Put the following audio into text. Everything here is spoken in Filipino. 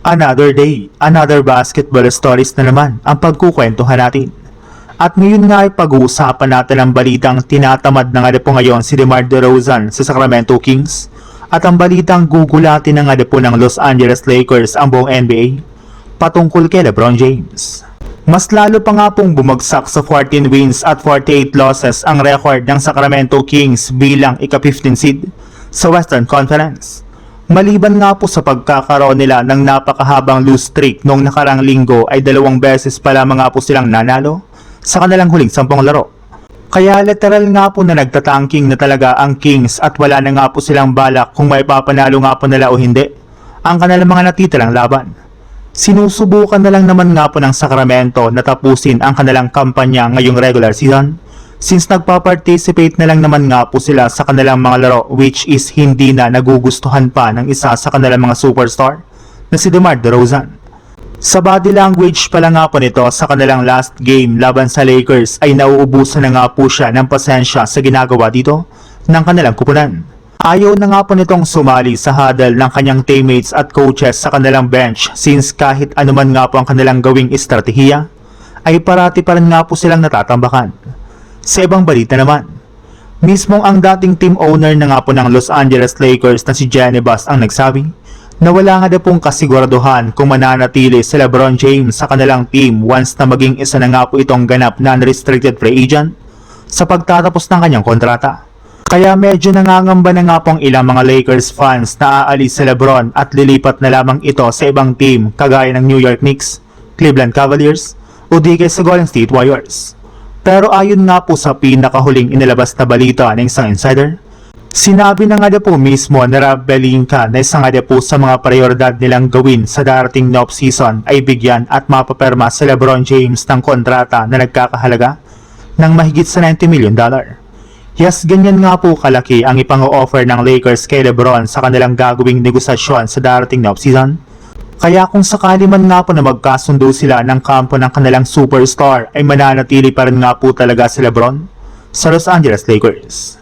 Another day, another basketball stories na naman ang pagkukwentuhan natin. At ngayon nga ay pag-uusapan natin ang balitang tinatamad na nga po ngayon si DeMar DeRozan sa Sacramento Kings at ang balitang gugulatin na nga po ng Los Angeles Lakers ang buong NBA patungkol kay LeBron James. Mas lalo pa nga pong bumagsak sa 14 wins at 48 losses ang record ng Sacramento Kings bilang ika-15 seed sa Western Conference. Maliban nga po sa pagkakaroon nila ng napakahabang lose streak noong nakarang linggo ay 2 beses pa lamang nga po silang nanalo sa kanilang huling 10 laro. Kaya literal nga po na nagtatangking na talaga ang Kings at wala na nga po silang balak kung may papanalo nga po nila o hindi ang kanilang mga natitirang laban. Sinusubukan na lang naman nga po ng Sacramento na tapusin ang kanilang kampanya ngayong regular season since nagpa-participate na lang naman nga po sila sa kanilang mga laro which is hindi na nagugustuhan pa ng isa sa kanilang mga superstar na si DeMar DeRozan. Sa body language pala nga po nito sa kanilang last game laban sa Lakers ay nauubusan na nga po siya ng pasensya sa ginagawa dito ng kanilang kupunan. Ayaw na nga po nitong sumali sa huddle ng kanyang teammates at coaches sa kanilang bench since kahit anuman nga po ang kanilang gawing estratehiya ay parati pa rin nga po silang natatambakan. Sa ibang balita naman, mismong ang dating team owner na nga po ng Los Angeles Lakers na si Jeanie Buss ang nagsabi na wala nga na pong kasiguraduhan kung mananatili si LeBron James sa kanilang team once na maging isa na nga po itong ganap na unrestricted free agent sa pagtatapos ng kanyang kontrata. Kaya medyo nangangamba na nga pong ilang mga Lakers fans na aalis si LeBron at lilipat na lamang ito sa ibang team kagaya ng New York Knicks, Cleveland Cavaliers o di kaya sa Golden State Warriors. Pero ayon nga po sa pinakahuling inilabas na balita ng isang insider, sinabi na nga po mismo ni Rob Pelinka na isa nga po sa mga prioridad nilang gawin sa darating na off-season ay bigyan at mapaperma si LeBron James ng kontrata na nagkakahalaga ng mahigit sa $90 million. Yes, ganyan nga po kalaki ang ipang-offer ng Lakers kay LeBron sa kanilang gagawing negosasyon sa darating na off-season. Kaya kung sakali man nga po na magkasundo sila ng kampo ng kanilang superstar ay mananatili pa rin nga po talaga si LeBron sa Los Angeles Lakers.